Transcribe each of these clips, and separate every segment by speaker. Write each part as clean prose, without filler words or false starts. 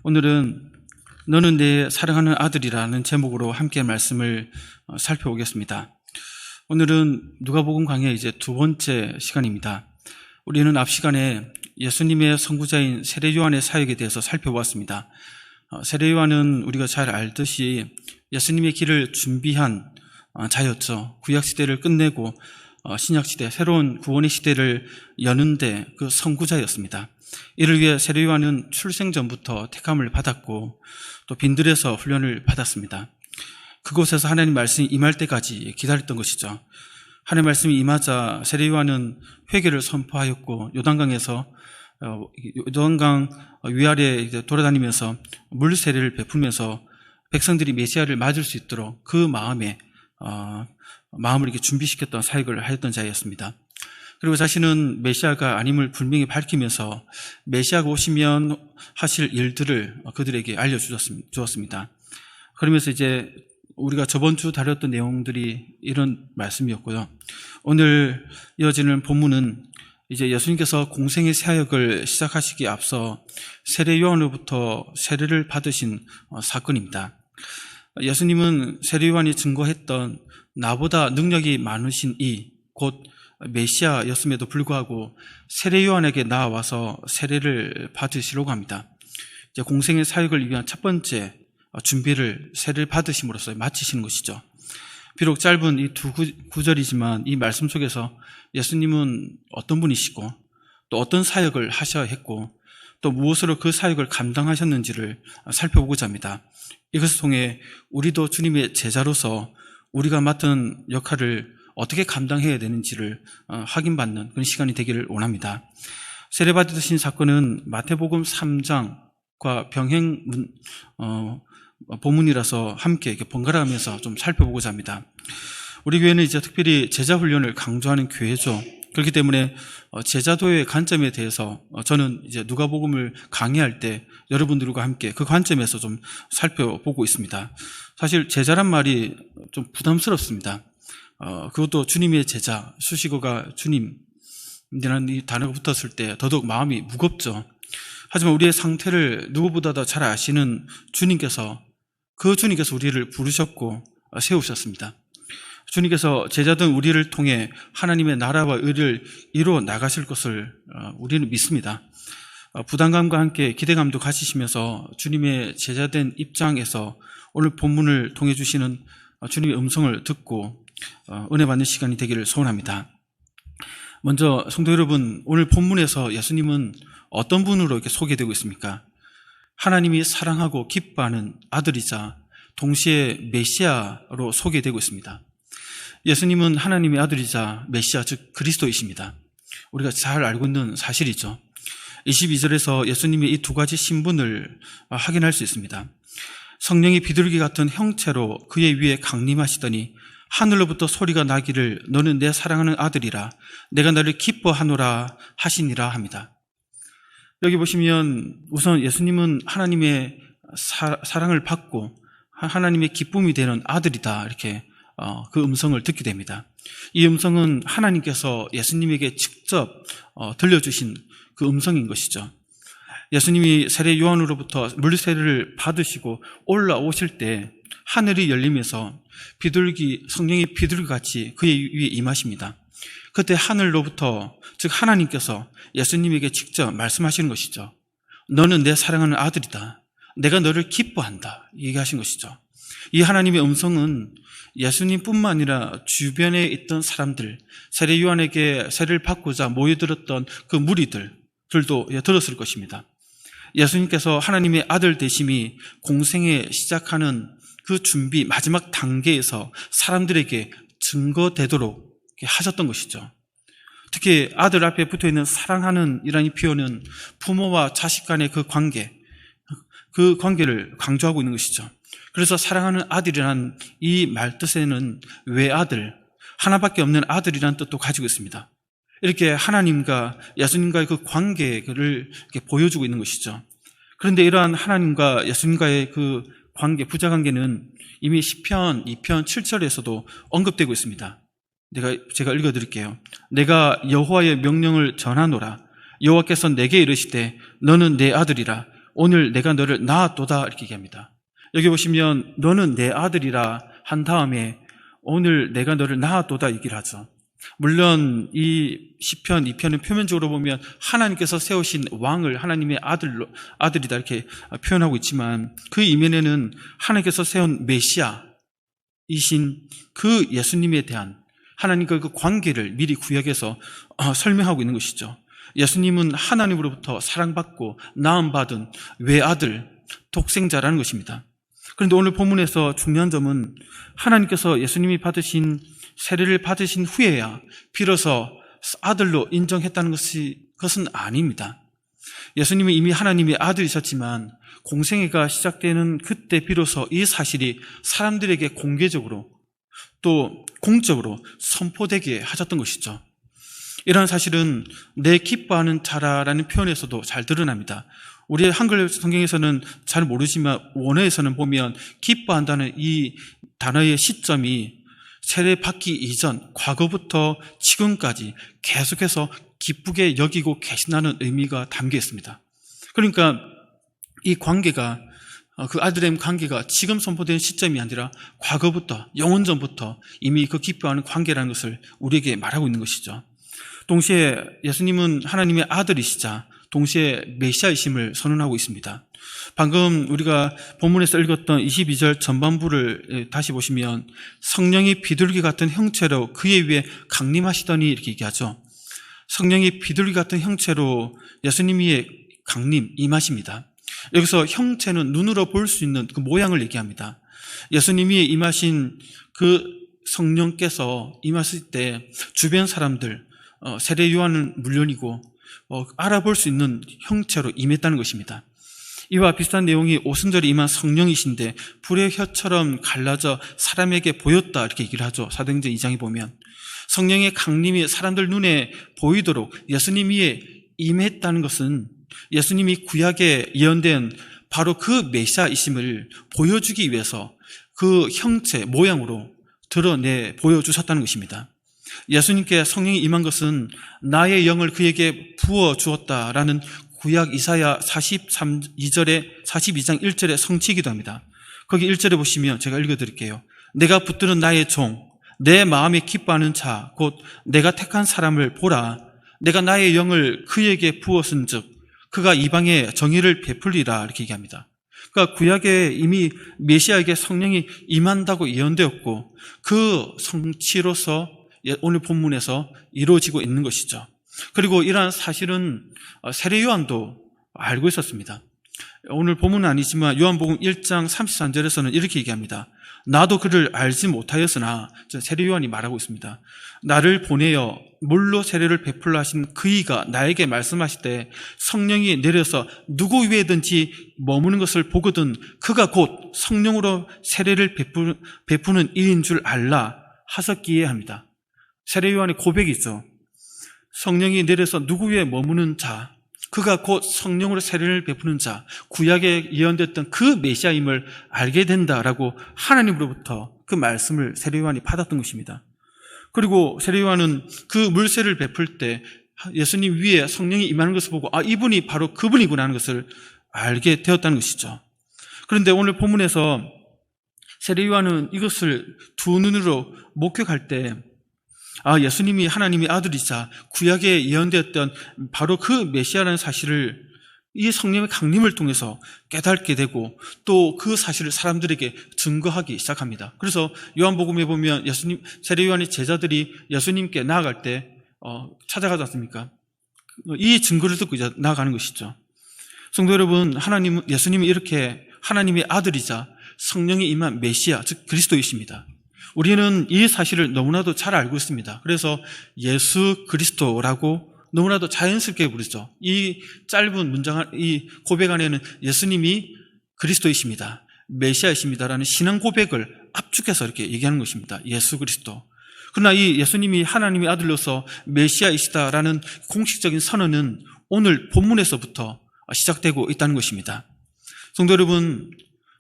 Speaker 1: 오늘은 너는 내 사랑하는 아들이라는 제목으로 함께 말씀을 살펴보겠습니다. 오늘은 누가복음 강의 이제 두 번째 시간입니다. 우리는 앞 시간에 예수님의 선구자인 세례 요한의 사역에 대해서 살펴보았습니다. 세례 요한은 우리가 잘 알듯이 예수님의 길을 준비한 자였죠. 구약시대를 끝내고 신약시대, 새로운 구원의 시대를 여는데 그 선구자였습니다. 이를 위해 세례 요한은 출생 전부터 택함을 받았고 또 빈들에서 훈련을 받았습니다. 그곳에서 하나님 말씀이 임할 때까지 기다렸던 것이죠. 하나님 말씀이 임하자 세례 요한은 회개를 선포하였고 요단강 위아래 돌아다니면서 물 세례를 베풀면서 백성들이 메시아를 맞을 수 있도록 그 마음을 이렇게 준비시켰던 사역을 하였던 자였습니다. 그리고 자신은 메시아가 아님을 분명히 밝히면서 메시아가 오시면 하실 일들을 그들에게 알려주었습니다. 그러면서 이제 우리가 저번 주 다뤘던 내용들이 이런 말씀이었고요. 오늘 이어지는 본문은 이제 예수님께서 공생의 사역을 시작하시기에 앞서 세례 요한으로부터 세례를 받으신 사건입니다. 예수님은 세례 요한이 증거했던 나보다 능력이 많으신 곧 메시아였음에도 불구하고 세례 요한에게 나와서 세례를 받으시려고 합니다. 이제 공생의 사역을 위한 첫 번째 준비를 세례를 받으심으로써 마치시는 것이죠. 비록 짧은 이 두 구절이지만 이 말씀 속에서 예수님은 어떤 분이시고 또 어떤 사역을 하셔야 했고 또 무엇으로 그 사역을 감당하셨는지를 살펴보고자 합니다. 이것을 통해 우리도 주님의 제자로서 우리가 맡은 역할을 어떻게 감당해야 되는지를 확인받는 그런 시간이 되기를 원합니다. 세례받으신 사건은 마태복음 3장과 병행 본문이라서 함께 이렇게 번갈아가면서 좀 살펴보고자 합니다. 우리 교회는 이제 특별히 제자 훈련을 강조하는 교회죠. 그렇기 때문에 제자도의 관점에 대해서 저는 이제 누가복음을 강의할 때 여러분들과 함께 그 관점에서 좀 살펴보고 있습니다. 사실 제자란 말이 좀 부담스럽습니다. 그것도 주님의 제자, 수식어가 주님이라는 이 단어가 붙었을 때 더더욱 마음이 무겁죠. 하지만 우리의 상태를 누구보다도 잘 아시는 주님께서 우리를 부르셨고 세우셨습니다. 주님께서 제자된 우리를 통해 하나님의 나라와 의를 이루어 나가실 것을 우리는 믿습니다. 부담감과 함께 기대감도 가지시면서 주님의 제자된 입장에서 오늘 본문을 통해 주시는 주님의 음성을 듣고 은혜 받는 시간이 되기를 소원합니다. 먼저 성도 여러분, 오늘 본문에서 예수님은 어떤 분으로 이렇게 소개되고 있습니까? 하나님이 사랑하고 기뻐하는 아들이자 동시에 메시아로 소개되고 있습니다. 예수님은 하나님의 아들이자 메시아, 즉 그리스도이십니다. 우리가 잘 알고 있는 사실이죠. 22절에서 예수님의 이 두 가지 신분을 확인할 수 있습니다. 성령이 비둘기 같은 형체로 그의 위에 강림하시더니 하늘로부터 소리가 나기를 너는 내 사랑하는 아들이라 내가 너를 기뻐하노라 하시니라 합니다. 여기 보시면 우선 예수님은 하나님의 사랑을 받고 하나님의 기쁨이 되는 아들이다, 이렇게 그 음성을 듣게 됩니다. 이 음성은 하나님께서 예수님에게 직접 들려주신 그 음성인 것이죠. 예수님이 세례 요한으로부터 물세례를 받으시고 올라오실 때 하늘이 열리면서 성령이 비둘기같이 그의 위에 임하십니다. 그때 하늘로부터, 즉 하나님께서 예수님에게 직접 말씀하시는 것이죠. 너는 내 사랑하는 아들이다. 내가 너를 기뻐한다, 얘기하신 것이죠. 이 하나님의 음성은 예수님뿐만 아니라 주변에 있던 사람들, 세례 요한에게 세례를 받고자 모여들었던 그 무리들도 들었을 것입니다. 예수님께서 하나님의 아들 되심이 공생에 시작하는 그 준비 마지막 단계에서 사람들에게 증거되도록 하셨던 것이죠. 특히 아들 앞에 붙어있는 사랑하는 이라는 표현은 부모와 자식 간의 그 관계를 강조하고 있는 것이죠. 그래서 사랑하는 아들이란 이 말뜻에는 외아들, 하나밖에 없는 아들이라는 뜻도 가지고 있습니다. 이렇게 하나님과 예수님과의 그 관계를 이렇게 보여주고 있는 것이죠. 그런데 이러한 하나님과 예수님과의 그 관계, 부자관계는 이미 시편 2편 7절에서도 언급되고 있습니다. 제가 읽어드릴게요. 내가 여호와의 명령을 전하노라. 여호와께서 내게 이르시되 너는 내 아들이라. 오늘 내가 너를 낳았도다 이렇게 얘기합니다. 여기 보시면 너는 내 아들이라 한 다음에 오늘 내가 너를 낳았도다 얘기를 하죠. 물론 이 시편 2편은 표면적으로 보면 하나님께서 세우신 왕을 하나님의 아들이다 이렇게 표현하고 있지만 그 이면에는 하나님께서 세운 메시아이신 그 예수님에 대한 하나님과 그 관계를 미리 구약에서 설명하고 있는 것이죠. 예수님은 하나님으로부터 사랑받고 낳음받은 외아들, 독생자라는 것입니다. 그런데 오늘 본문에서 중요한 점은 하나님께서 예수님이 세례를 받으신 후에야 비로소 아들로 인정했다는 것은 아닙니다. 예수님이 이미 하나님의 아들이셨지만 공생애가 시작되는 그때 비로소 이 사실이 사람들에게 공개적으로 또 공적으로 선포되게 하셨던 것이죠. 이러한 사실은 내 기뻐하는 자라라는 표현에서도 잘 드러납니다. 우리 한글 성경에서는 잘 모르지만 원어에서는 보면 기뻐한다는 이 단어의 시점이 세례받기 이전 과거부터 지금까지 계속해서 기쁘게 여기고 계신다는 의미가 담겨 있습니다. 그러니까 이 관계가 그 아들의 관계가 지금 선포된 시점이 아니라 과거부터 영원전부터 이미 그 기뻐하는 관계라는 것을 우리에게 말하고 있는 것이죠. 동시에 예수님은 하나님의 아들이시자 동시에 메시아이심을 선언하고 있습니다. 방금 우리가 본문에서 읽었던 22절 전반부를 다시 보시면 성령이 비둘기 같은 형체로 그의 위에 강림하시더니 이렇게 얘기하죠. 성령이 비둘기 같은 형체로 예수님의 강림, 임하십니다. 여기서 형체는 눈으로 볼 수 있는 그 모양을 얘기합니다. 예수님이 임하신 그 성령께서 임하실 때 주변 사람들, 세례 요한은 물론이고 알아볼 수 있는 형체로 임했다는 것입니다. 이와 비슷한 내용이 오순절에 임한 성령이신데 불의 혀처럼 갈라져 사람에게 보였다 이렇게 얘기를 하죠. 사도행전 2장에 보면 성령의 강림이 사람들 눈에 보이도록 예수님이 임했다는 것은 예수님이 구약에 예언된 바로 그 메시아이심을 보여주기 위해서 그 형체, 모양으로 드러내 보여주셨다는 것입니다. 예수님께 성령이 임한 것은 나의 영을 그에게 부어주었다라는 구약 이사야 42장 1절의 성취이기도 합니다. 거기 1절에 보시면 제가 읽어드릴게요. 내가 붙드는 나의 종, 내 마음에 기뻐하는 자, 곧 내가 택한 사람을 보라. 내가 나의 영을 그에게 부었은 즉 그가 이방에 정의를 베풀리라 이렇게 얘기합니다. 그러니까 구약에 이미 메시아에게 성령이 임한다고 예언되었고 그 성취로서 오늘 본문에서 이루어지고 있는 것이죠. 그리고 이러한 사실은 세례 요한도 알고 있었습니다. 오늘 본문은 아니지만 요한복음 1장 33절에서는 이렇게 얘기합니다. 나도 그를 알지 못하였으나 세례 요한이 말하고 있습니다. 나를 보내어 물로 세례를 베풀라 하신 그이가 나에게 말씀하실 때 성령이 내려서 누구 위에든지 머무는 것을 보거든 그가 곧 성령으로 세례를 베푸는 이인 줄 알라 하셨기에 합니다. 세례 요한의 고백이 있죠. 성령이 내려서 누구 위에 머무는 자, 그가 곧 성령으로 세례를 베푸는 자, 구약에 예언됐던 그 메시아임을 알게 된다라고 하나님으로부터 그 말씀을 세례 요한이 받았던 것입니다. 그리고 세례 요한은 그 물세를 베풀 때 예수님 위에 성령이 임하는 것을 보고 이분이 바로 그분이구나 하는 것을 알게 되었다는 것이죠. 그런데 오늘 본문에서 세례 요한은 이것을 두 눈으로 목격할 때 예수님이 하나님의 아들이자 구약에 예언되었던 바로 그 메시아라는 사실을 이 성령의 강림을 통해서 깨닫게 되고 또 그 사실을 사람들에게 증거하기 시작합니다. 그래서 요한복음에 보면 세례 요한의 제자들이 예수님께 나아갈 때 찾아가지 않습니까? 이 증거를 듣고 이제 나아가는 것이죠. 성도 여러분, 예수님이 이렇게 하나님의 아들이자 성령이 임한 메시아, 즉 그리스도이십니다. 우리는 이 사실을 너무나도 잘 알고 있습니다. 그래서 예수 그리스도라고 너무나도 자연스럽게 부르죠. 이 짧은 문장, 이 고백 안에는 예수님이 그리스도이십니다, 메시아이십니다라는 신앙 고백을 압축해서 이렇게 얘기하는 것입니다. 예수 그리스도. 그러나 이 예수님이 하나님의 아들로서 메시아이시다라는 공식적인 선언은 오늘 본문에서부터 시작되고 있다는 것입니다. 성도 여러분,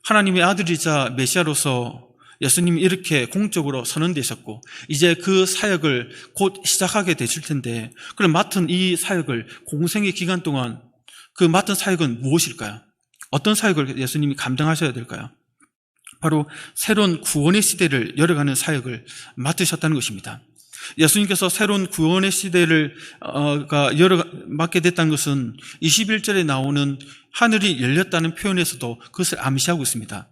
Speaker 1: 하나님의 아들이자 메시아로서 예수님이 이렇게 공적으로 선언되셨고 이제 그 사역을 곧 시작하게 되실 텐데 그럼 맡은 이 사역을 공생의 기간 동안 그 맡은 사역은 무엇일까요? 어떤 사역을 예수님이 감당하셔야 될까요? 바로 새로운 구원의 시대를 열어가는 사역을 맡으셨다는 것입니다. 예수님께서 새로운 구원의 시대를 맡게 됐다는 것은 21절에 나오는 하늘이 열렸다는 표현에서도 그것을 암시하고 있습니다.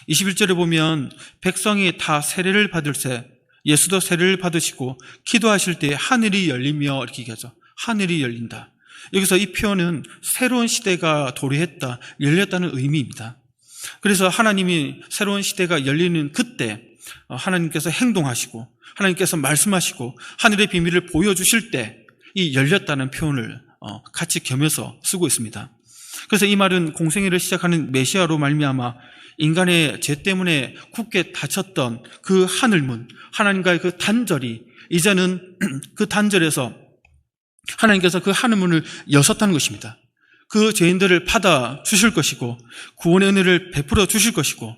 Speaker 1: 21절에 보면 백성이 다 세례를 받을새 예수도 세례를 받으시고 기도하실 때 하늘이 열리며 이렇게 얘기하죠. 하늘이 열린다. 여기서 이 표현은 새로운 시대가 도래했다, 열렸다는 의미입니다. 그래서 하나님이 새로운 시대가 열리는 그때 하나님께서 행동하시고 하나님께서 말씀하시고 하늘의 비밀을 보여주실 때 이 열렸다는 표현을 같이 겸해서 쓰고 있습니다. 그래서 이 말은 공생애를 시작하는 메시아로 말미암아 인간의 죄 때문에 굳게 닫혔던 그 하늘문, 하나님과의 그 단절이 이제는 그 단절에서 하나님께서 그 하늘문을 여셨다는 것입니다. 그 죄인들을 받아 주실 것이고 구원의 은혜를 베풀어 주실 것이고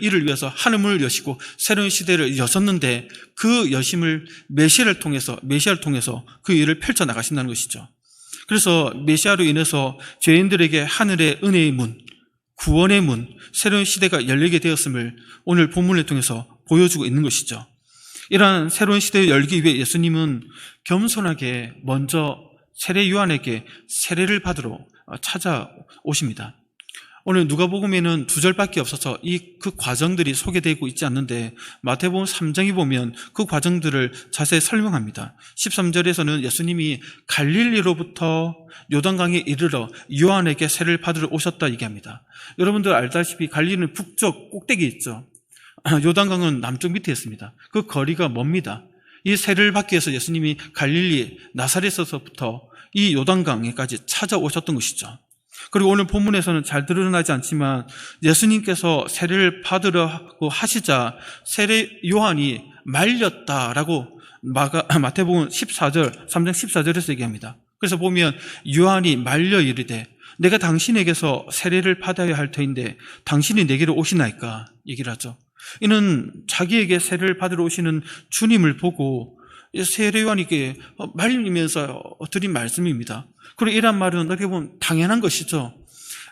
Speaker 1: 이를 위해서 하늘문을 여시고 새로운 시대를 여셨는데 그 여심을 메시아를 통해서 그 일을 펼쳐나가신다는 것이죠. 그래서 메시아로 인해서 죄인들에게 하늘의 은혜의 문, 구원의 문, 새로운 시대가 열리게 되었음을 오늘 본문을 통해서 보여주고 있는 것이죠. 이러한 새로운 시대를 열기 위해 예수님은 겸손하게 먼저 세례 요한에게 세례를 받으러 찾아오십니다. 오늘 누가복음에는 2절밖에 없어서 그 과정들이 소개되고 있지 않는데 마태복음 3장에 보면 그 과정들을 자세히 설명합니다. 13절에서는 예수님이 갈릴리로부터 요단강에 이르러 요한에게 세례를 받으러 오셨다 얘기합니다. 여러분들 알다시피 갈릴리는 북쪽 꼭대기에 있죠. 요단강은 남쪽 밑에 있습니다. 그 거리가 멉니다. 이 세례를 받기 위해서 예수님이 갈릴리 나사렛에서부터 이 요단강에까지 찾아오셨던 것이죠. 그리고 오늘 본문에서는 잘 드러나지 않지만 예수님께서 세례를 받으려고 하시자 세례 요한이 말렸다라고 마태복음 3장 14절에서 얘기합니다. 그래서 보면 요한이 말려 이르되 내가 당신에게서 세례를 받아야 할 터인데 당신이 내게로 오시나이까 얘기를 하죠. 이는 자기에게 세례를 받으러 오시는 주님을 보고 세례 요한에게 말리면서 드린 말씀입니다. 그리고 이런 말은 어떻게 보면 당연한 것이죠.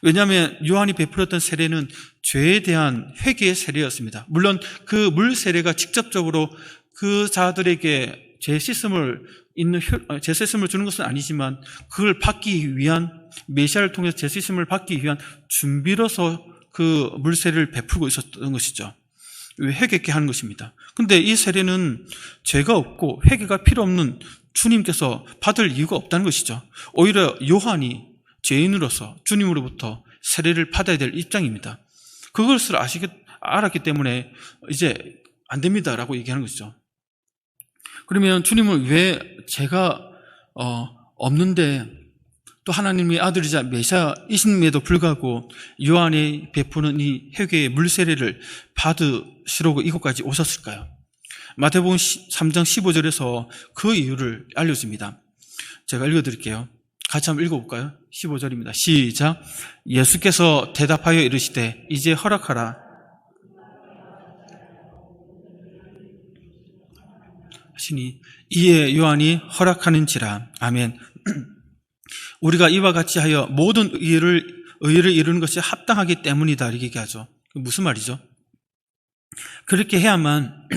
Speaker 1: 왜냐하면 요한이 베풀었던 세례는 죄에 대한 회개의 세례였습니다. 물론 그 물 세례가 직접적으로 그 자들에게 죄 씻음을 주는 것은 아니지만 그걸 받기 위한 메시아를 통해서 죄 씻음을 받기 위한 준비로서 그 물 세례를 베풀고 있었던 것이죠. 회개케 하는 것입니다. 근데 이 세례는 죄가 없고 회개가 필요 없는 주님께서 받을 이유가 없다는 것이죠. 오히려 요한이 죄인으로서 주님으로부터 세례를 받아야 될 입장입니다. 그것을 알았기 때문에 이제 안 됩니다라고 얘기하는 것이죠. 그러면 주님은 왜 죄가 없는데 또 하나님의 아들이자 메시아이심에도 불구하고 요한이 베푸는 이 회개의 물세례를 받으시려고 이곳까지 오셨을까요? 마태복음 3장 15절에서 그 이유를 알려줍니다. 제가 읽어드릴게요. 같이 한번 읽어볼까요? 15절입니다. 시작. 예수께서 대답하여 이르시되 이제 허락하라. 하시니 이에 요한이 허락하는지라. 아멘. 우리가 이와 같이 하여 모든 의를 이루는 것이 합당하기 때문이다 이렇게 얘기하죠. 무슨 말이죠? 그렇게 해야만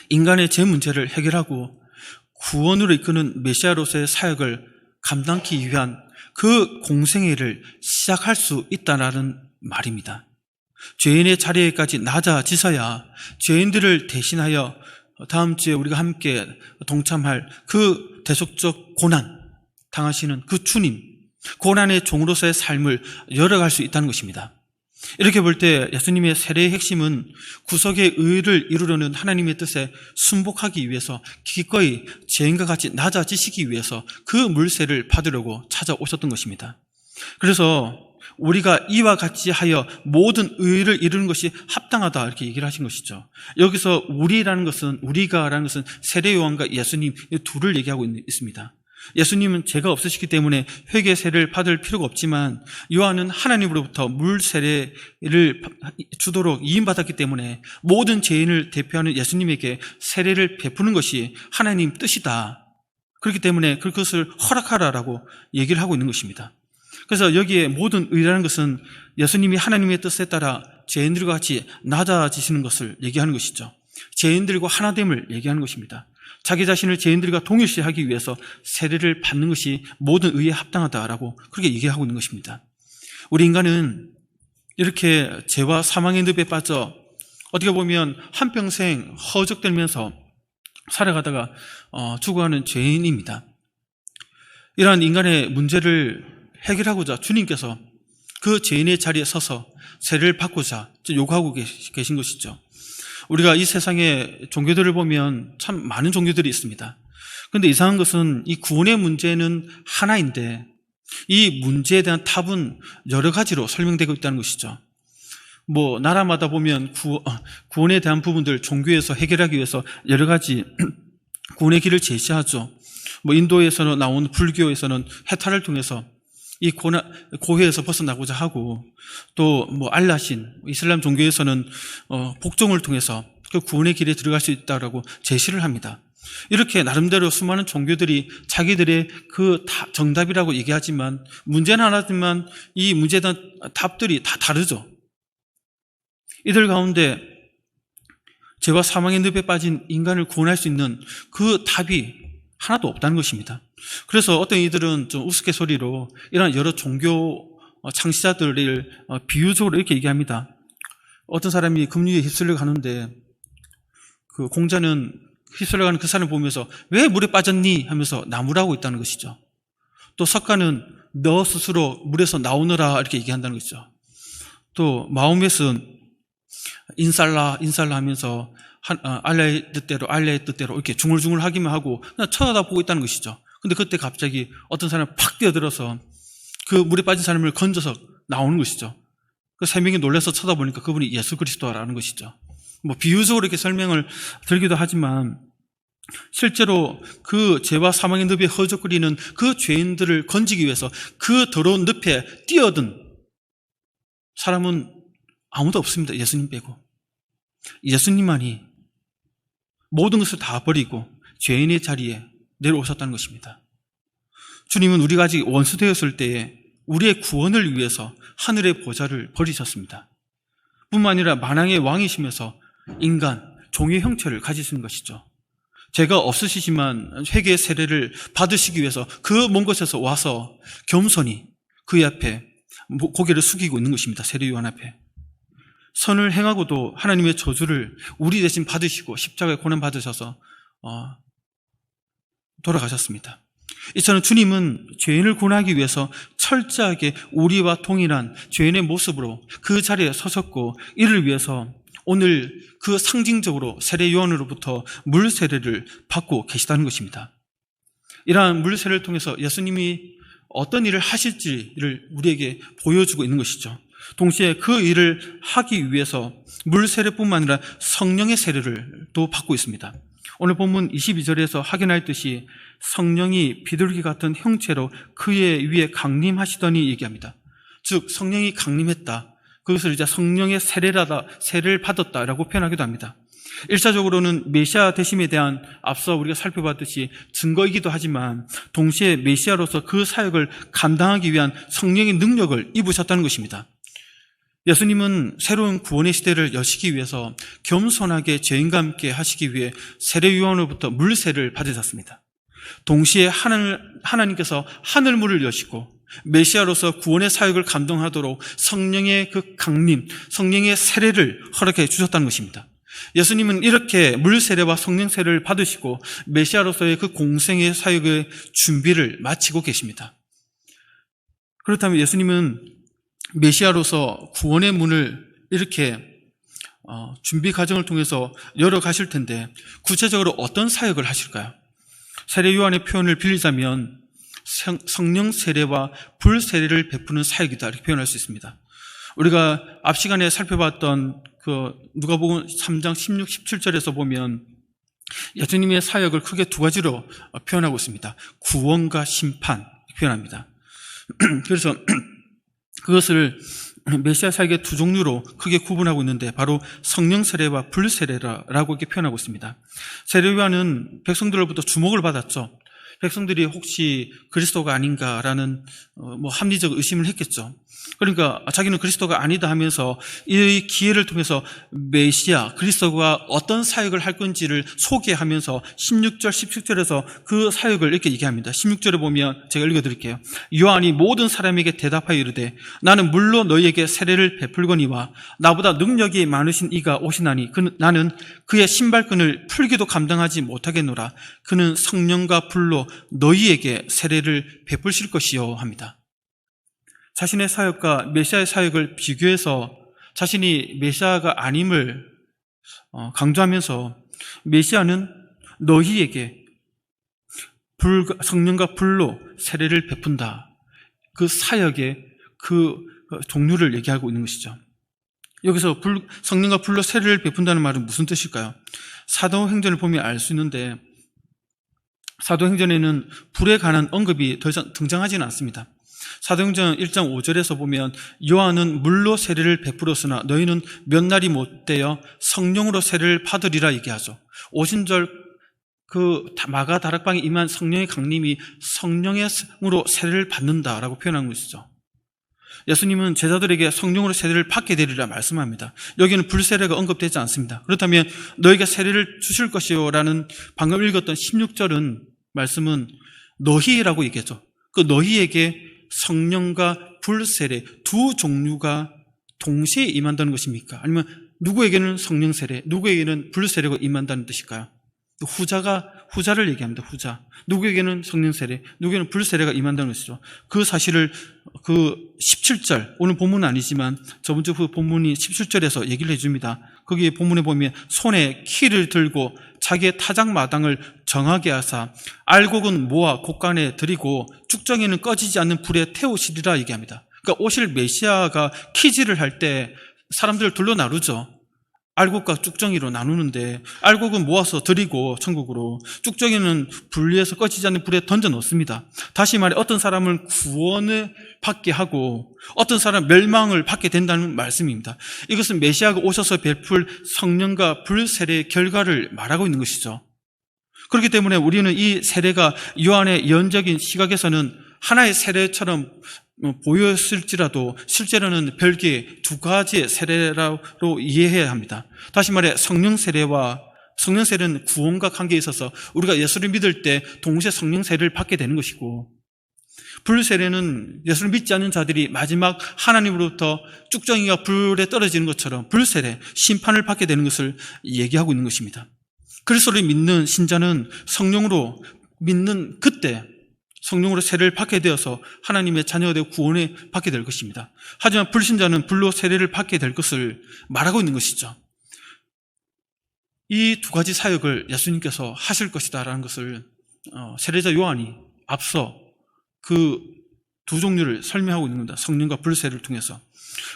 Speaker 1: 인간의 죄 문제를 해결하고 구원으로 이끄는 메시아로서의 사역을 감당하기 위한 그 공생애를 시작할 수 있다는 말입니다. 죄인의 자리에까지 낮아지서야 죄인들을 대신하여 다음 주에 우리가 함께 동참할 그 대속적 고난 당하시는 그 주님, 고난의 종으로서의 삶을 열어갈 수 있다는 것입니다. 이렇게 볼 때 예수님의 세례의 핵심은 구속의 의를 이루려는 하나님의 뜻에 순복하기 위해서 기꺼이 죄인과 같이 낮아지시기 위해서 그 물세를 받으려고 찾아오셨던 것입니다. 그래서 우리가 이와 같이 하여 모든 의를 이루는 것이 합당하다 이렇게 얘기를 하신 것이죠. 여기서 우리가라는 것은 세례 요한과 예수님 이 둘을 얘기하고 있습니다. 예수님은 죄가 없으시기 때문에 회개 세례를 받을 필요가 없지만 요한은 하나님으로부터 물 세례를 주도록 이임받았기 때문에 모든 죄인을 대표하는 예수님에게 세례를 베푸는 것이 하나님 뜻이다. 그렇기 때문에 그것을 허락하라라고 얘기를 하고 있는 것입니다. 그래서 여기에 모든 의라는 것은 예수님이 하나님의 뜻에 따라 죄인들과 같이 낮아지시는 것을 얘기하는 것이죠. 죄인들과 하나됨을 얘기하는 것입니다. 자기 자신을 죄인들과 동일시하기 위해서 세례를 받는 것이 모든 의에 합당하다라고 그렇게 얘기하고 있는 것입니다. 우리 인간은 이렇게 죄와 사망의 늪에 빠져 어떻게 보면 한평생 허적들면서 살아가다가 죽어가는 죄인입니다. 이러한 인간의 문제를 해결하고자 주님께서 그 죄인의 자리에 서서 세례를 받고자 요구하고 계신 것이죠. 우리가 이 세상의 종교들을 보면 참 많은 종교들이 있습니다. 그런데 이상한 것은 이 구원의 문제는 하나인데 이 문제에 대한 답은 여러 가지로 설명되고 있다는 것이죠. 나라마다 보면 구원에 대한 부분들 종교에서 해결하기 위해서 여러 가지 구원의 길을 제시하죠. 인도에서는 나온 불교에서는 해탈을 통해서 이 고해에서 벗어나고자 하고, 또 알라신 이슬람 종교에서는 복종을 통해서 그 구원의 길에 들어갈 수 있다라고 제시를 합니다. 이렇게 나름대로 수많은 종교들이 자기들의 그 정답이라고 얘기하지만 문제는 하나지만 이 문제에 대한 답들이 다 다르죠. 이들 가운데 죄와 사망의 늪에 빠진 인간을 구원할 수 있는 그 답이 하나도 없다는 것입니다. 그래서 어떤 이들은 좀 우스갯소리로 이런 여러 종교 창시자들을 비유적으로 이렇게 얘기합니다. 어떤 사람이 급류에 휩쓸려 가는데 그 공자는 휩쓸려 가는 그 사람을 보면서 왜 물에 빠졌니? 하면서 나무라고 있다는 것이죠. 또 석가는 너 스스로 물에서 나오너라 이렇게 얘기한다는 것이죠. 또 마호멧은 인살라 하면서 알라의 뜻대로 이렇게 중얼중얼 하기만 하고 그냥 쳐다보고 있다는 것이죠. 근데 그때 갑자기 어떤 사람이 팍 뛰어들어서 그 물에 빠진 사람을 건져서 나오는 것이죠. 그 세 명이 놀라서 쳐다보니까 그분이 예수 그리스도라는 것이죠. 비유적으로 이렇게 설명을 들기도 하지만 실제로 그 죄와 사망의 늪에 허적거리는 그 죄인들을 건지기 위해서 그 더러운 늪에 뛰어든 사람은 아무도 없습니다. 예수님 빼고. 예수님만이 모든 것을 다 버리고 죄인의 자리에 내려오셨다는 것입니다. 주님은 우리가 아직 원수되었을 때에 우리의 구원을 위해서 하늘의 보좌를 버리셨습니다. 뿐만 아니라 만왕의 왕이시면서 인간, 종의 형체를 가지신 것이죠. 죄가 없으시지만 회개의 세례를 받으시기 위해서 그 먼 곳에서 와서 겸손히 그의 앞에 고개를 숙이고 있는 것입니다. 세례요한 앞에. 선을 행하고도 하나님의 저주를 우리 대신 받으시고 십자가에 고난 받으셔서 돌아가셨습니다. 이처럼 주님은 죄인을 구원하기 위해서 철저하게 우리와 동일한 죄인의 모습으로 그 자리에 서셨고, 이를 위해서 오늘 그 상징적으로 세례 요한으로부터 물 세례를 받고 계시다는 것입니다. 이러한 물 세례를 통해서 예수님이 어떤 일을 하실지를 우리에게 보여주고 있는 것이죠. 동시에 그 일을 하기 위해서 물 세례뿐만 아니라 성령의 세례를 또 받고 있습니다. 오늘 본문 22절에서 확인하였듯이 성령이 비둘기 같은 형체로 그의 위에 강림하시더니 얘기합니다. 즉 성령이 강림했다. 그것을 이제 성령의 세례를 받았다라고 표현하기도 합니다. 일차적으로는 메시아 되심에 대한 앞서 우리가 살펴봤듯이 증거이기도 하지만 동시에 메시아로서 그 사역을 감당하기 위한 성령의 능력을 입으셨다는 것입니다. 예수님은 새로운 구원의 시대를 여시기 위해서 겸손하게 죄인과 함께 하시기 위해 세례 요한으로부터 물세를 받으셨습니다. 동시에 하나님께서 하늘문을 여시고 메시아로서 구원의 사역을 감당하도록 성령의 그 강림, 성령의 세례를 허락해 주셨다는 것입니다. 예수님은 이렇게 물 세례와 성령 세례를 받으시고 메시아로서의 그 공생의 사역의 준비를 마치고 계십니다. 그렇다면 예수님은 메시아로서 구원의 문을 이렇게 준비 과정을 통해서 열어가실 텐데 구체적으로 어떤 사역을 하실까요? 세례 요한의 표현을 빌리자면 성령 세례와 불 세례를 베푸는 사역이다 이렇게 표현할 수 있습니다. 우리가 앞 시간에 살펴봤던 그 누가복음 3장 16, 17절에서 보면 예수님의 사역을 크게 두 가지로 표현하고 있습니다. 구원과 심판 표현합니다. 그래서 그것을 메시아 사역의 두 종류로 크게 구분하고 있는데 바로 성령 세례와 불 세례라고 이렇게 표현하고 있습니다. 세례 요한은 백성들로부터 주목을 받았죠. 백성들이 혹시 그리스도가 아닌가라는 합리적 의심을 했겠죠. 그러니까 자기는 그리스도가 아니다 하면서 이 기회를 통해서 메시아, 그리스도가 어떤 사역을 할 건지를 소개하면서 16절, 17절에서 그 사역을 이렇게 얘기합니다. 16절에 보면 제가 읽어드릴게요. 요한이 모든 사람에게 대답하여 이르되 나는 물로 너희에게 세례를 베풀거니와 나보다 능력이 많으신 이가 오시나니 나는 그의 신발끈을 풀기도 감당하지 못하겠노라. 그는 성령과 불로 너희에게 세례를 베푸실 것이요 합니다. 자신의 사역과 메시아의 사역을 비교해서 자신이 메시아가 아님을 강조하면서 메시아는 너희에게 성령과 불로 세례를 베푼다. 그 사역의 그 종류를 얘기하고 있는 것이죠. 여기서 성령과 불로 세례를 베푼다는 말은 무슨 뜻일까요? 사도행전을 보면 알 수 있는데 사도행전에는 불에 관한 언급이 더 이상 등장하지는 않습니다. 사도행전 1장 5절에서 보면 요한은 물로 세례를 베풀었으나 너희는 몇 날이 못되어 성령으로 세례를 받으리라 얘기하죠. 오순절 그 마가 다락방에 임한 성령의 강림이 성령으로 세례를 받는다라고 표현한 것이죠. 예수님은 제자들에게 성령으로 세례를 받게 되리라 말씀합니다. 여기는 불세례가 언급되지 않습니다. 그렇다면 너희가 세례를 주실 것이요라는 방금 읽었던 16절은 말씀은 너희라고 얘기했죠. 그 너희에게 성령과 불세례 두 종류가 동시에 임한다는 것입니까? 아니면 누구에게는 성령 세례, 누구에게는 불세례가 임한다는 뜻일까요? 후자를 얘기합니다. 후자. 누구에게는 성령 세례, 누구에게는 불세례가 임한다는 것이죠. 그 사실을 17절, 오늘 본문은 아니지만 저번 주 그 본문이 17절에서 얘기를 해줍니다. 거기에 본문에 보면 손에 키를 들고 자기의 타작 마당을 정하게 하사 알곡은 모아 곳간에 들이고 쭉정이는 꺼지지 않는 불에 태우시리라 얘기합니다. 그러니까 오실 메시아가 키질을 할 때 사람들을 둘로 나누죠. 알곡과 쭉정이로 나누는데 알곡은 모아서 드리고 천국으로, 쭉정이는 분리해서 꺼지지 않는 불에 던져 넣습니다. 다시 말해 어떤 사람은 구원을 받게 하고 어떤 사람은 멸망을 받게 된다는 말씀입니다. 이것은 메시아가 오셔서 베풀 성령과 불세례의 결과를 말하고 있는 것이죠. 그렇기 때문에 우리는 이 세례가 요한의 예언적인 시각에서는 하나의 세례처럼 보였을지라도 실제로는 별개의 두 가지의 세례로 이해해야 합니다. 다시 말해 성령 세례는 구원과 관계에 있어서 우리가 예수를 믿을 때 동시에 성령 세례를 받게 되는 것이고, 불세례는 예수를 믿지 않는 자들이 마지막 하나님으로부터 쭉정이가 불에 떨어지는 것처럼 불세례, 심판을 받게 되는 것을 얘기하고 있는 것입니다. 그리스도를 믿는 신자는 성령으로 믿는 그때 성령으로 세례를 받게 되어서 하나님의 자녀가 되고 구원을 받게 될 것입니다. 하지만 불신자는 불로 세례를 받게 될 것을 말하고 있는 것이죠. 이 두 가지 사역을 예수님께서 하실 것이다라는 것을 세례자 요한이 앞서 그 두 종류를 설명하고 있는 겁니다. 성령과 불세례를 통해서.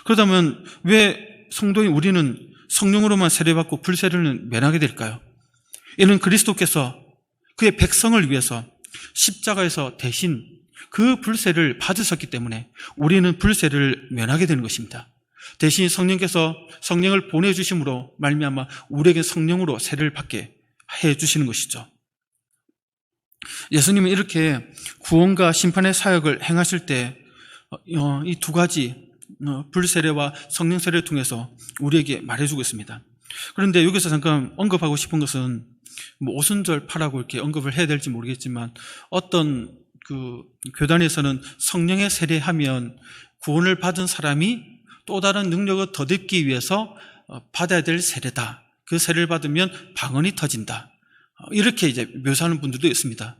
Speaker 1: 그렇다면 왜 성도인 우리는 성령으로만 세례받고 불세례는 면하게 될까요? 이는 그리스도께서 그의 백성을 위해서 십자가에서 대신 그 불세를 받으셨기 때문에 우리는 불세를 면하게 되는 것입니다. 대신 성령께서 성령을 보내주심으로 말미암아 우리에게 성령으로 세례를 받게 해주시는 것이죠. 예수님은 이렇게 구원과 심판의 사역을 행하실 때 이 두 가지 불세례와 성령 세례를 통해서 우리에게 말해주고 있습니다. 그런데 여기서 잠깐 언급하고 싶은 것은 오순절파라고 이렇게 언급을 해야 될지 모르겠지만 어떤 교단에서는 성령의 세례하면 구원을 받은 사람이 또 다른 능력을 덧입기 위해서 받아야 될 세례다. 그 세례를 받으면 방언이 터진다. 이렇게 이제 묘사하는 분들도 있습니다.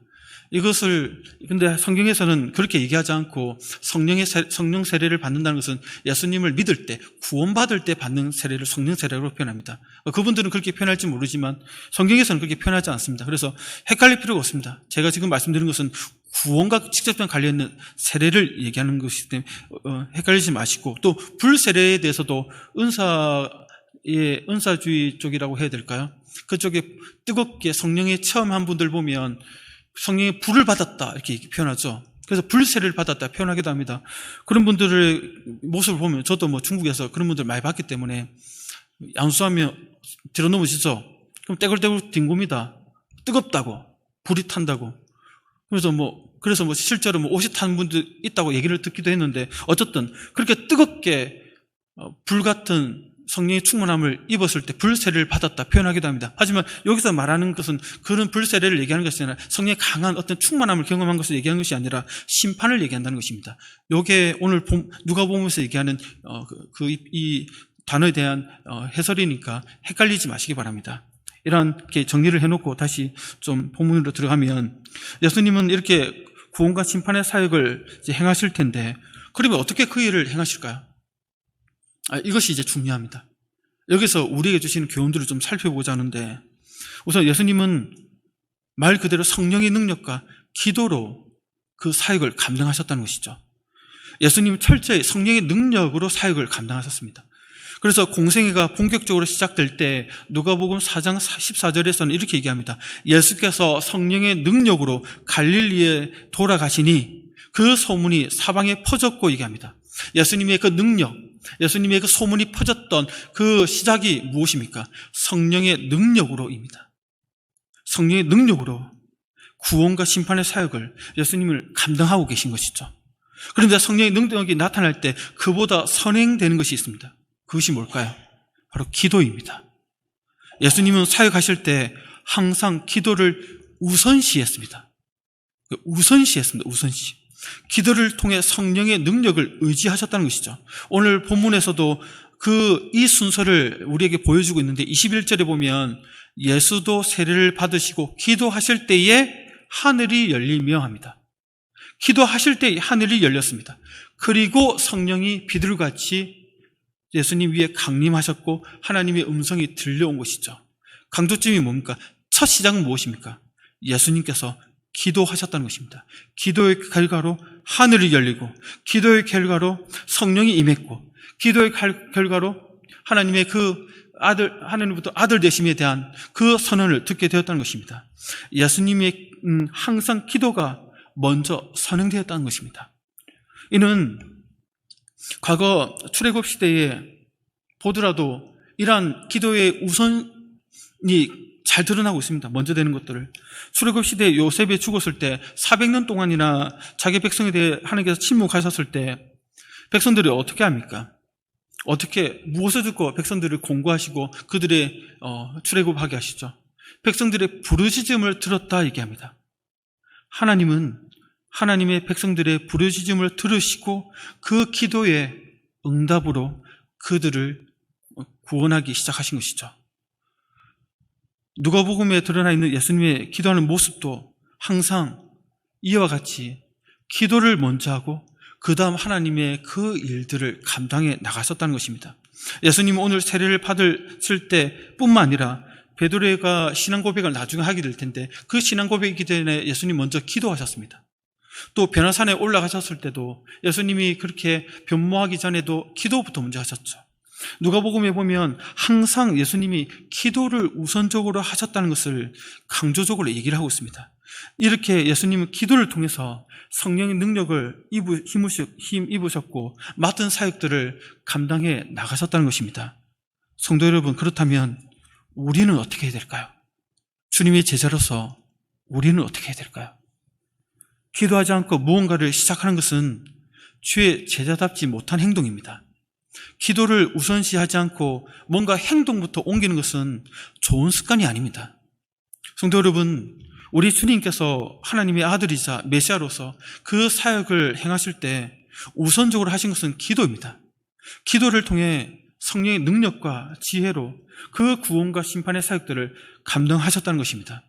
Speaker 1: 이것을 근데 성경에서는 그렇게 얘기하지 않고 성령 세례를 받는다는 것은 예수님을 믿을 때 구원받을 때 받는 세례를 성령 세례로 표현합니다. 그분들은 그렇게 표현할지 모르지만 성경에서는 그렇게 표현하지 않습니다. 그래서 헷갈릴 필요가 없습니다. 제가 지금 말씀드린 것은 구원과 직접적인 관련된 세례를 얘기하는 것이기 때문에 헷갈리지 마시고, 또 불세례에 대해서도 은사주의 쪽이라고 해야 될까요? 그쪽에 뜨겁게 성령에 체험한 분들 보면 성령의 불을 받았다 이렇게 표현하죠. 그래서 불세례를 받았다 표현하기도 합니다. 그런 분들의 모습을 보면 저도 중국에서 그런 분들 많이 봤기 때문에 양수하면 뒤로 넘어지죠. 그럼 떼굴떼굴 뒹굽니다. 뜨겁다고, 불이 탄다고. 그래서 실제로 옷이 탄 분도 있다고 얘기를 듣기도 했는데, 어쨌든 그렇게 뜨겁게 불같은 성령의 충만함을 입었을 때 불세례를 받았다 표현하기도 합니다. 하지만 여기서 말하는 것은 그런 불세례를 얘기하는 것이 아니라 성령의 강한 어떤 충만함을 경험한 것을 얘기하는 것이 아니라 심판을 얘기한다는 것입니다. 이게 오늘 누가복음에서 얘기하는 이 단어에 대한 해설이니까 헷갈리지 마시기 바랍니다. 이렇게 정리를 해놓고 다시 좀 본문으로 들어가면, 예수님은 이렇게 구원과 심판의 사역을 이제 행하실 텐데, 그러면 어떻게 그 일을 행하실까요? 이것이 이제 중요합니다. 여기서 우리에게 주시는 교훈들을 좀 살펴보자 하는데, 우선 예수님은 말 그대로 성령의 능력과 기도로 그 사역을 감당하셨다는 것이죠. 예수님은 철저히 성령의 능력으로 사역을 감당하셨습니다. 그래서 공생애가 본격적으로 시작될 때 누가복음 4장 14절에서는 이렇게 얘기합니다. 예수께서 성령의 능력으로 갈릴리에 돌아가시니 그 소문이 사방에 퍼졌고 얘기합니다. 예수님의 그 능력, 예수님의 그 소문이 퍼졌던 그 시작이 무엇입니까? 성령의 능력으로입니다. 성령의 능력으로 구원과 심판의 사역을 예수님을 감당하고 계신 것이죠. 그런데 성령의 능력이 나타날 때 그보다 선행되는 것이 있습니다. 그것이 뭘까요? 바로 기도입니다. 예수님은 사역하실 때 항상 기도를 우선시했습니다. 우선시했습니다. 우선시. 기도를 통해 성령의 능력을 의지하셨다는 것이죠. 오늘 본문에서도 이 순서를 우리에게 보여주고 있는데 21절에 보면 예수도 세례를 받으시고 기도하실 때에 하늘이 열리며 합니다. 기도하실 때에 하늘이 열렸습니다. 그리고 성령이 비둘같이 예수님 위에 강림하셨고 하나님의 음성이 들려온 것이죠. 강조점이 뭡니까? 첫 시작은 무엇입니까? 예수님께서 기도하셨다는 것입니다. 기도의 결과로 하늘이 열리고, 기도의 결과로 성령이 임했고, 기도의 결과로 하나님의 하나님부터 아들 되심에 대한 그 선언을 듣게 되었다는 것입니다. 예수님의 항상 기도가 먼저 선행되었다는 것입니다. 이는 과거 출애굽 시대에 보더라도 이러한 기도의 우선이 잘 드러나고 있습니다. 먼저 되는 것들을. 출애굽 시대에 요셉이 죽었을 때 400년 동안이나 자기 백성에 대해 하나님께서 침묵하셨을 때 백성들이 어떻게 합니까? 무엇을 듣고 백성들을 공고하시고 그들의 출애굽하게 하시죠? 백성들의 부르짖음을 들었다 얘기합니다. 하나님은 하나님의 백성들의 부르짖음을 들으시고 그 기도의 응답으로 그들을 구원하기 시작하신 것이죠. 누가복음에 드러나 있는 예수님의 기도하는 모습도 항상 이와 같이 기도를 먼저 하고 그 다음 하나님의 그 일들을 감당해 나가셨다는 것입니다. 예수님은 오늘 세례를 받으실 때뿐만 아니라 베드로가 신앙 고백을 나중에 하게 될 텐데 그 신앙 고백이기 전에 예수님 먼저 기도하셨습니다. 또 변화산에 올라가셨을 때도 예수님이 그렇게 변모하기 전에도 기도부터 먼저 하셨죠. 누가복음에 보면 항상 예수님이 기도를 우선적으로 하셨다는 것을 강조적으로 얘기를 하고 있습니다. 이렇게 예수님은 기도를 통해서 성령의 능력을 힘입으셨고 맡은 사역들을 감당해 나가셨다는 것입니다. 성도 여러분, 그렇다면 우리는 어떻게 해야 될까요? 주님의 제자로서 우리는 어떻게 해야 될까요? 기도하지 않고 무언가를 시작하는 것은 주의 제자답지 못한 행동입니다. 기도를 우선시하지 않고 뭔가 행동부터 옮기는 것은 좋은 습관이 아닙니다. 성도 여러분, 우리 주님께서 하나님의 아들이자 메시아로서 그 사역을 행하실 때 우선적으로 하신 것은 기도입니다. 기도를 통해 성령의 능력과 지혜로 그 구원과 심판의 사역들을 감당하셨다는 것입니다.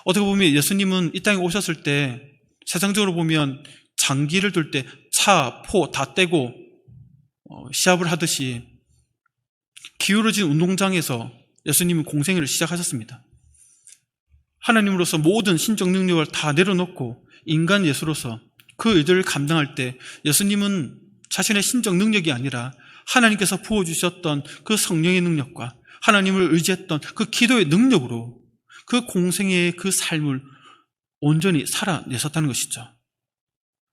Speaker 1: 어떻게 보면 예수님은 이 땅에 오셨을 때 세상적으로 보면 장기를 둘 때 차, 포 다 떼고 시합을 하듯이 기울어진 운동장에서 예수님은 공생애를 시작하셨습니다. 하나님으로서 모든 신적 능력을 다 내려놓고 인간 예수로서 그 일들을 감당할 때 예수님은 자신의 신적 능력이 아니라 하나님께서 부어주셨던 그 성령의 능력과 하나님을 의지했던 그 기도의 능력으로 그 공생애의 그 삶을 온전히 살아내셨다는 것이죠.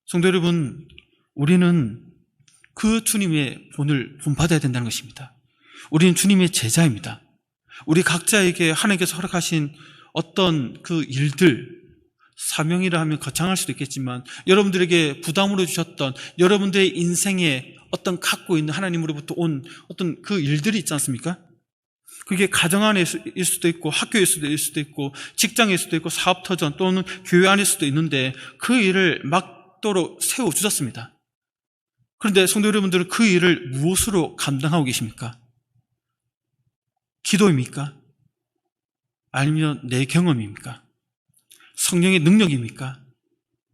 Speaker 1: 성도 여러분, 우리는 그 주님의 본을 본받아야 된다는 것입니다. 우리는 주님의 제자입니다. 우리 각자에게 하나님께서 허락하신 어떤 그 일들, 사명이라 하면 거창할 수도 있겠지만 여러분들에게 부담으로 주셨던 여러분들의 인생에 어떤 갖고 있는 하나님으로부터 온 어떤 그 일들이 있지 않습니까? 그게 가정 안일 수도 있고 학교일 수도 있고 직장일 수도 있고 사업터전 또는 교회 안일 수도 있는데 그 일을 막도록 세워주셨습니다. 그런데 성도 여러분들은 그 일을 무엇으로 감당하고 계십니까? 기도입니까? 아니면 내 경험입니까? 성령의 능력입니까?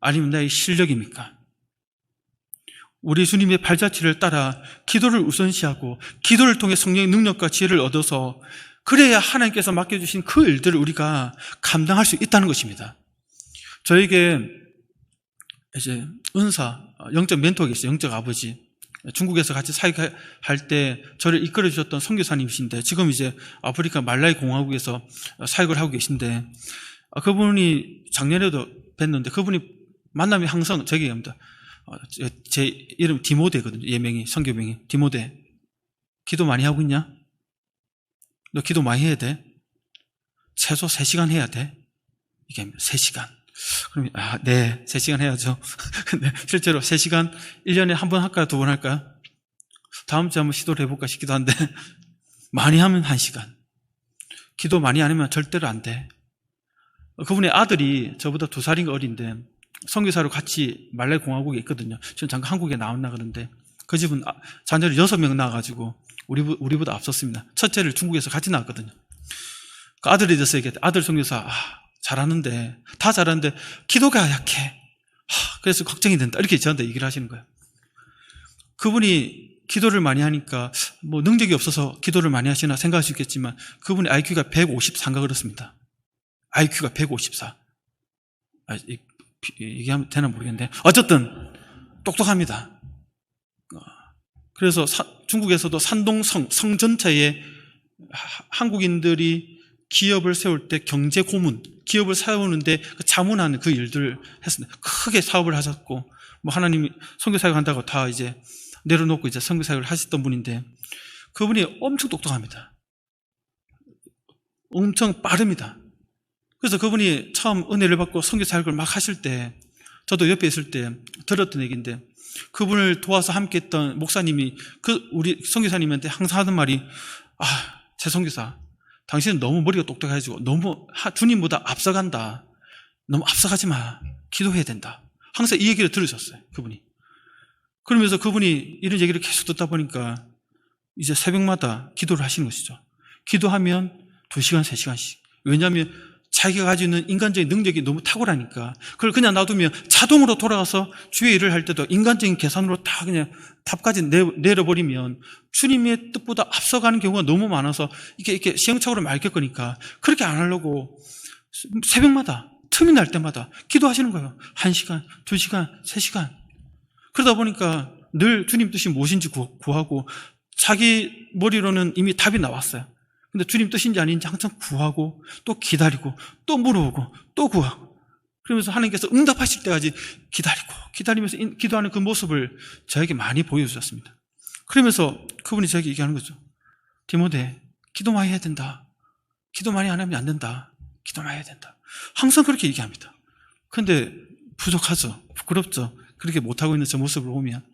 Speaker 1: 아니면 나의 실력입니까? 우리 주님의 발자취를 따라 기도를 우선시하고 기도를 통해 성령의 능력과 지혜를 얻어서 그래야 하나님께서 맡겨주신 그 일들을 우리가 감당할 수 있다는 것입니다. 저에게 이제 은사, 영적 멘토가 계세요. 영적 아버지. 중국에서 같이 사역할 때 저를 이끌어 주셨던 선교사님이신데 지금 이제 아프리카 말라이 공화국에서 사역을 하고 계신데 그분이 작년에도 뵀는데 그분이 만나면 항상 저에게 얘기합니다. 제 이름 디모데거든요. 예명이, 선교명이. 디모데, 기도 많이 하고 있냐? 너 기도 많이 해야 돼? 최소 3시간 해야 돼? 이게 합니다. 3시간. 그럼, 네, 3시간 해야죠. 근데 실제로 3시간 1년에 한 번 할까요? 2번 할까요? 다음 주에 한번 시도를 해볼까 싶기도 한데, 많이 하면 1시간. 기도 많이 안 하면 절대로 안 돼. 그분의 아들이 저보다 2살인가 어린데, 선교사로 같이 말레이 공화국에 있거든요. 저는 잠깐 한국에 나왔나 그런데 그 집은 자녀를 6명 낳아가지고 우리보다 앞섰습니다. 첫째를 중국에서 같이 낳았거든요. 그 아들이 돼서 얘기했대. 아들 선교사 잘하는데 다 잘하는데 기도가 약해. 그래서 걱정이 된다. 이렇게 저한테 얘기를 하시는 거예요. 그분이 기도를 많이 하니까 뭐 능력이 없어서 기도를 많이 하시나 생각할 수 있겠지만 그분의 IQ가 154인가 그렇습니다. IQ가 154. 얘기하면 되나 모르겠는데 어쨌든 똑똑합니다. 그래서 중국에서도 산동성 성 전체에 한국인들이 기업을 세울 때 경제 고문, 기업을 세우는데 자문하는 그 일들을 했습니다. 크게 사업을 하셨고 뭐 하나님이 선교사역 한다고 다 이제 내려놓고 이제 선교사역을 하셨던 분인데 그분이 엄청 똑똑합니다. 엄청 빠릅니다. 그래서 그분이 처음 은혜를 받고 선교사역을 막 하실 때 저도 옆에 있을 때 들었던 얘기인데 그분을 도와서 함께 했던 목사님이 우리 선교사님한테 항상 하던 말이 제 선교사 당신은 너무 머리가 똑똑해가지고 너무 주님보다 앞서간다. 너무 앞서가지 마. 기도해야 된다. 항상 이 얘기를 들으셨어요. 그분이. 그러면서 그분이 이런 얘기를 계속 듣다 보니까 이제 새벽마다 기도를 하시는 것이죠. 기도하면 2시간, 3시간씩. 왜냐하면 자기가 가지고 있는 인간적인 능력이 너무 탁월하니까 그걸 그냥 놔두면 자동으로 돌아가서 주의 일을 할 때도 인간적인 계산으로 다 그냥 답까지 내려버리면 주님의 뜻보다 앞서가는 경우가 너무 많아서 이렇게 시행착오를 많이 겪으니까 그렇게 안 하려고 새벽마다 틈이 날 때마다 기도하시는 거예요. 1시간, 2시간, 3시간. 그러다 보니까 늘 주님 뜻이 무엇인지 구하고 자기 머리로는 이미 답이 나왔어요. 근데 주님 뜻인지 아닌지 항상 구하고 또 기다리고 또 물어보고 또 구하고 그러면서 하나님께서 응답하실 때까지 기다리면서 기도하는 그 모습을 저에게 많이 보여주셨습니다. 그러면서 그분이 저에게 얘기하는 거죠. 디모데, 기도 많이 해야 된다. 기도 많이 안 하면 안 된다. 기도 많이 해야 된다. 항상 그렇게 얘기합니다. 그런데 부족하죠. 부끄럽죠. 그렇게 못하고 있는 저 모습을 보면.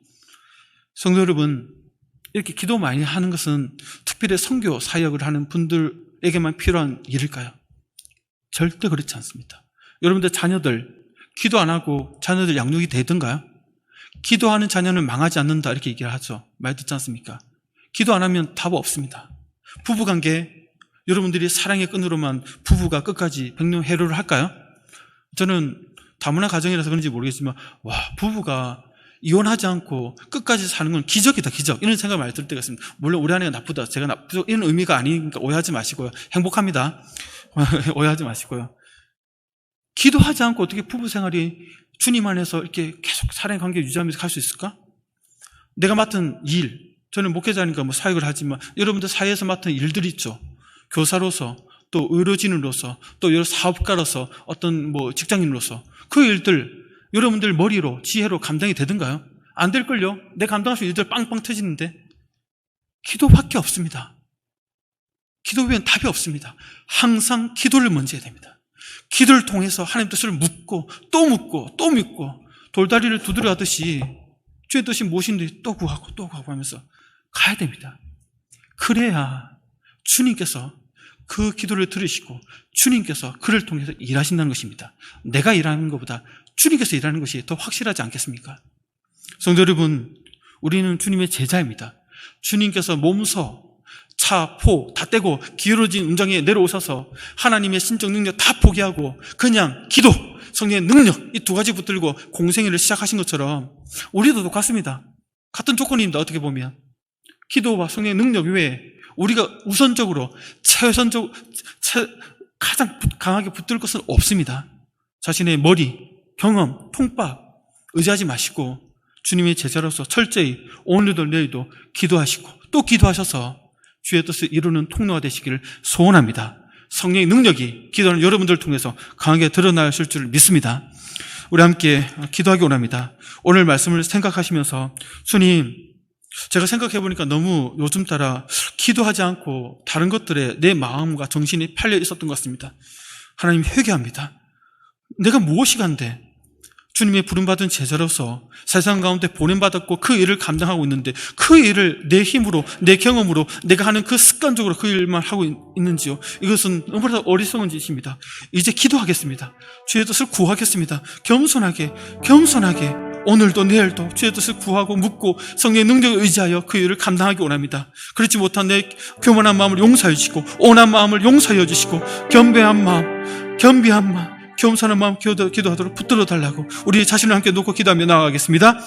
Speaker 1: 성도 여러분, 이렇게 기도 많이 하는 것은 특별히 선교 사역을 하는 분들에게만 필요한 일일까요? 절대 그렇지 않습니다. 여러분들 자녀들 기도 안 하고 자녀들 양육이 되던가요? 기도하는 자녀는 망하지 않는다 이렇게 얘기를 하죠. 말 듣지 않습니까? 기도 안 하면 답 없습니다. 부부관계 여러분들이 사랑의 끈으로만 부부가 끝까지 백년해로를 할까요? 저는 다문화 가정이라서 그런지 모르겠지만 부부가 이혼하지 않고 끝까지 사는 건 기적이다, 기적. 이런 생각을 많이 들 때가 있습니다. 물론 우리 아내가 나쁘다, 제가 나쁘다, 이런 의미가 아니니까 오해하지 마시고요. 행복합니다. 오해하지 마시고요. 기도하지 않고 어떻게 부부 생활이 주님 안에서 이렇게 계속 사랑의 관계 유지하면서 갈 수 있을까? 내가 맡은 일, 저는 목회자니까 뭐 사역을 하지만 여러분들 사회에서 맡은 일들이 있죠. 교사로서, 또 의료진으로서, 또 여러 사업가로서, 어떤 뭐 직장인으로서 그 일들 여러분들 머리로 지혜로 감당이 되던가요? 안 될걸요? 내 감당할 수 있는 일들 빵빵 터지는데 기도밖에 없습니다. 기도 외엔 답이 없습니다. 항상 기도를 먼저 해야 됩니다. 기도를 통해서 하나님 뜻을 묻고 또 묻고 또 묻고 돌다리를 두드려 하듯이 주의 뜻이 무엇인지 또 구하고 또 구하고 하면서 가야 됩니다. 그래야 주님께서 그 기도를 들으시고 주님께서 그를 통해서 일하신다는 것입니다. 내가 일하는 것보다 주님께서 일하는 것이 더 확실하지 않겠습니까? 성도 여러분, 우리는 주님의 제자입니다. 주님께서 몸소 차, 포 다 떼고 기울어진 운장에 내려오셔서 하나님의 신적 능력 다 포기하고 그냥 기도, 성령의 능력 이 두 가지 붙들고 공생애를 시작하신 것처럼 우리도 똑같습니다. 같은 조건입니다. 어떻게 보면 기도와 성령의 능력 외에 우리가 우선적으로 가장 강하게 붙들 것은 없습니다. 자신의 머리, 경험, 통밥 의지하지 마시고 주님의 제자로서 철저히 오늘도 내일도 기도하시고 또 기도하셔서 주의 뜻을 이루는 통로가 되시기를 소원합니다. 성령의 능력이 기도하는 여러분들을 통해서 강하게 드러나실 줄 믿습니다. 우리 함께 기도하기 원합니다. 오늘 말씀을 생각하시면서 주님, 제가 생각해보니까 너무 요즘 따라 기도하지 않고 다른 것들에 내 마음과 정신이 팔려 있었던 것 같습니다. 하나님, 회개합니다. 내가 무엇이 간데 주님의 부름받은 제자로서 세상 가운데 보냄받았고 그 일을 감당하고 있는데 그 일을 내 힘으로, 내 경험으로 내가 하는 그 습관적으로 그 일만 하고 있는지요? 이것은 너무나 어리석은 짓입니다. 이제 기도하겠습니다. 주의 뜻을 구하겠습니다. 겸손하게 오늘도 내일도 주의 뜻을 구하고 묻고 성령의 능력을 의지하여 그 일을 감당하기 원합니다. 그렇지 못한 내 교만한 마음을 용서해 주시고 온한 마음을 용서해 주시고 겸비한 마음 겸손한 마음 기도하도록 붙들어 달라고 우리 자신을 함께 놓고 기도하며 나아가겠습니다.